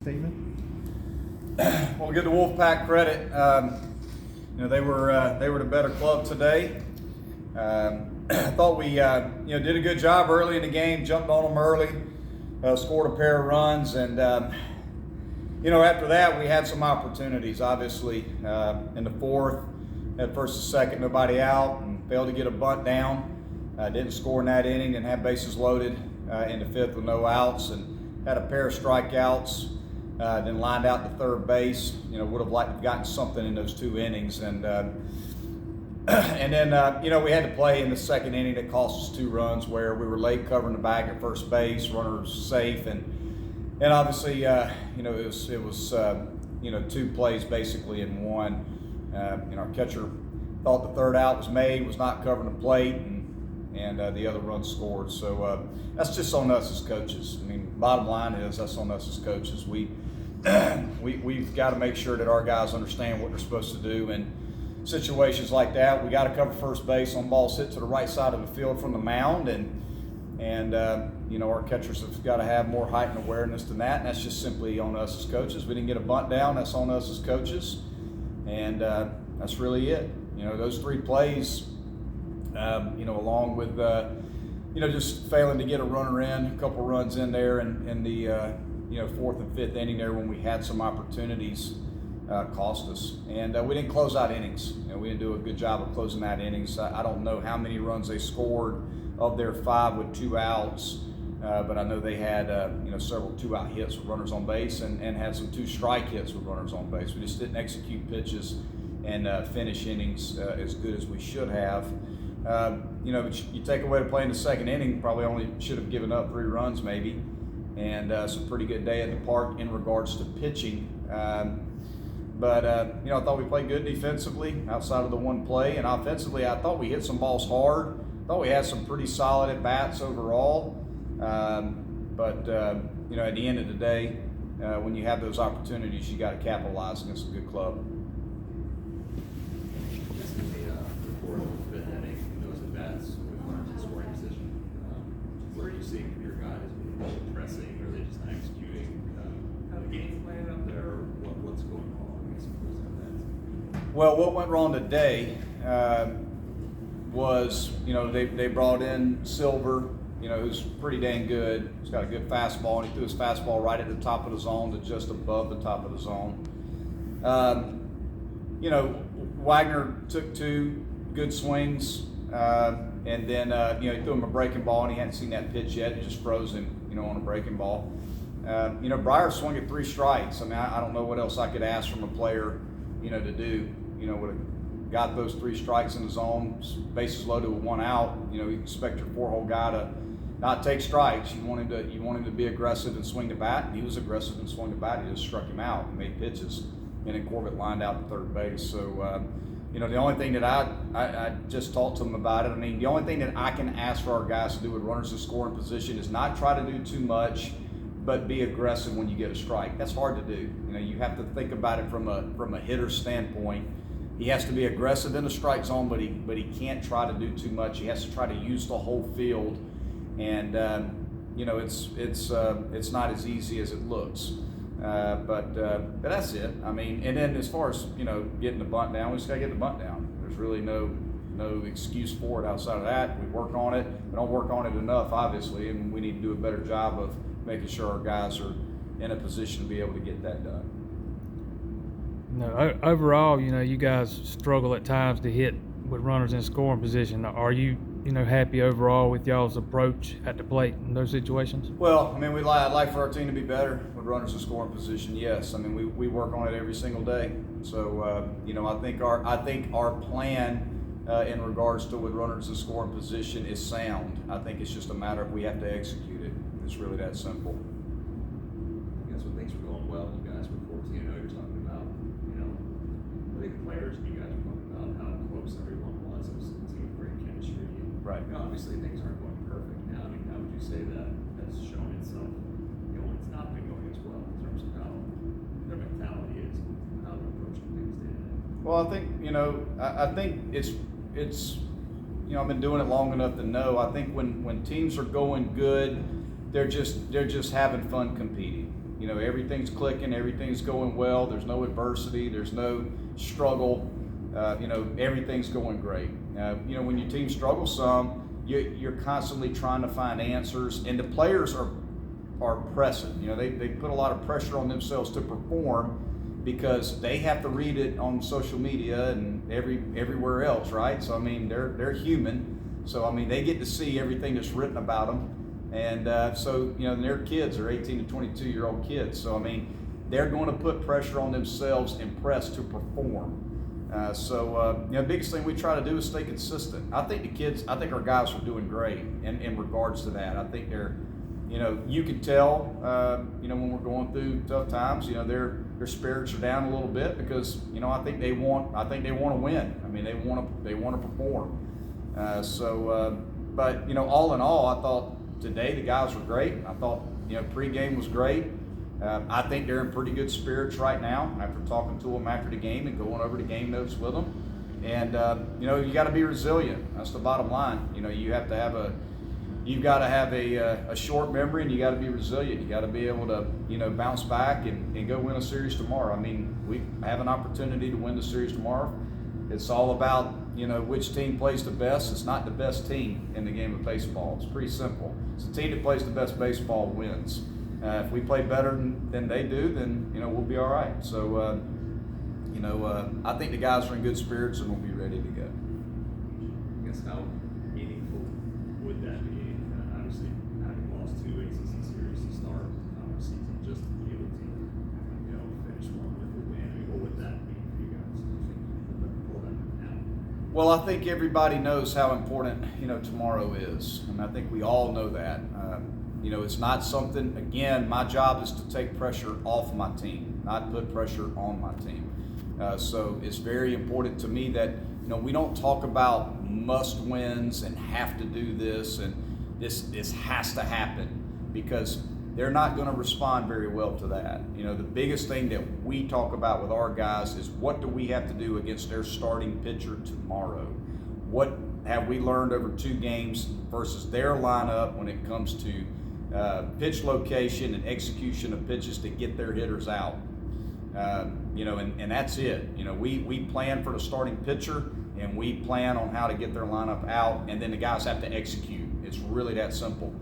Statement. Well, give the Wolfpack credit. They were the better club today. I thought we did a good job early in the game. Jumped on them early, scored a pair of runs, and after that we had some opportunities. Obviously, in the fourth, had first and second, nobody out, and failed to get a bunt down. Didn't score in that inning, and had bases loaded in the fifth with no outs, and had a pair of strikeouts. Then lined out to third base. Would have liked to have gotten something in those two innings, and then we had to play in the second inning that cost us 2 runs, where we were late covering the bag at first base, runner was safe, and obviously it was 2 plays basically in one. Our catcher thought the third out was made, was not covering the plate, and the other run scored. So that's just on us as coaches. I mean, bottom line is that's on us as coaches. We've got to make sure that our guys understand what they're supposed to do in situations like that. We got to cover first base on balls hit to the right side of the field from the mound, and our catchers have got to have more height and awareness than that. And that's just simply on us as coaches. We didn't get a bunt down. That's on us as coaches, and that's really it. Those 3 plays. Along with just failing to get a runner in, a couple runs in there, in the fourth and fifth inning there when we had some opportunities, cost us. And we didn't close out innings. We didn't do a good job of closing out innings. I don't know how many runs they scored of their 5 with 2 outs, but I know they had several 2-out hits with runners on base, and had some 2 strike hits with runners on base. We just didn't execute pitches and finish innings as good as we should have. But you take away the play in the second inning, probably only should have given up 3 runs maybe, and some pretty good day at the park in regards to pitching. But I thought we played good defensively outside of the 1 play, and offensively I thought we hit some balls hard. Thought we had some pretty solid at bats overall. But at the end of the day, when you have those opportunities, you got to capitalize against a good club. What are you seeing from your guys? Are they pressing, or are they just not executing how the game plan up there? What's going on? Well, what went wrong today was they brought in Silver, who's pretty dang good. He's got a good fastball, and he threw his fastball right at the top of the zone to just above the top of the zone. Wagner took 2 good swings. And then he threw him a breaking ball, and he hadn't seen that pitch yet. It just froze him, on a breaking ball. Breyer swung at 3 strikes. I mean, I don't know what else I could ask from a player, to do. Would have got those 3 strikes in the zone, bases loaded with 1 out. You expect your 4-hole guy to not take strikes. You want him to be aggressive and swing the bat, and he was aggressive and swung the bat. He just struck him out and made pitches. And then Corbett lined out to third base. So. The only thing that I just talked to them about it. I mean, the only thing that I can ask for our guys to do with runners in scoring position is not try to do too much, but be aggressive when you get a strike. That's hard to do. You have to think about it from a hitter's standpoint. He has to be aggressive in the strike zone, but he can't try to do too much. He has to try to use the whole field, and it's not as easy as it looks. But that's it. I mean, and then as far as getting the bunt down, we just gotta get the bunt down. There's really no excuse for it outside of that. We work on it. We don't work on it enough, obviously, and we need to do a better job of making sure our guys are in a position to be able to get that done. No, overall, you guys struggle at times to hit with runners in scoring position. Are you happy overall with y'all's approach at the plate in those situations? Well, I mean, I'd like for our team to be better with runners in scoring position. Yes, I mean we work on it every single day. So I think our plan in regards to with runners in scoring position is sound. I think it's just a matter of we have to execute it. It's really that simple. I guess when things were going well, you guys were 14. I know you're talking about I think the players and you guys were talking about how close everyone was. It was a team of great chemistry. Right. Obviously things aren't going perfect now. I mean, how would you say that has shown itself? When it's not been going as well in terms of how their mentality is, how they're approaching things day to day. Well, I think I think it's I've been doing it long enough to know. I think when teams are going good, they're just having fun competing. You know, everything's clicking, everything's going well. There's no adversity, there's no struggle. You know, everything's going great. You know, when your team struggles some, you're constantly trying to find answers, and the players are pressing. You know, they put a lot of pressure on themselves to perform because they have to read it on social media and everywhere else, right? So I mean, they're human. So I mean, they get to see everything that's written about them, and so you know, their kids are 18 to 22-year-old kids. So I mean, they're going to put pressure on themselves and press to perform. So you know, the biggest thing we try to do is stay consistent. I think our guys are doing great in regards to that. I think they're, you know, you can tell, you know, when we're going through tough times, you know, their spirits are down a little bit because, you know, I think they want to win. I mean, they want to perform. But you know, all in all, I thought today the guys were great. I thought, you know, pregame was great. I think they're in pretty good spirits right now after talking to them after the game and going over the game notes with them. And you know, you got to be resilient. That's the bottom line. You know, you've got to have a short memory, and you got to be resilient. You got to be able to, you know, bounce back and go win a series tomorrow. I mean, we have an opportunity to win the series tomorrow. It's all about, you know, which team plays the best. It's not the best team in the game of baseball. It's pretty simple. It's the team that plays the best baseball wins. If we play better than they do, then, you know, we'll be all right. So, you know, I think the guys are in good spirits and we'll be ready to go. I guess how meaningful would that be? Obviously, having lost 2 ACC series to start our season, just to be able to, you know, finish one with a win. I mean, what would that mean for you guys? Pull that out. Well, I think everybody knows how important, you know, tomorrow is, and I think we all know that. You know, it's not something, again, my job is to take pressure off my team, not put pressure on my team. So it's very important to me that, you know, we don't talk about must wins and have to do this and this has to happen, because they're not going to respond very well to that. You know, the biggest thing that we talk about with our guys is, what do we have to do against their starting pitcher tomorrow? What have we learned over 2 games versus their lineup when it comes to pitch location and execution of pitches to get their hitters out? You know, and that's it. You know, we plan for the starting pitcher and we plan on how to get their lineup out, and then the guys have to execute. It's really that simple.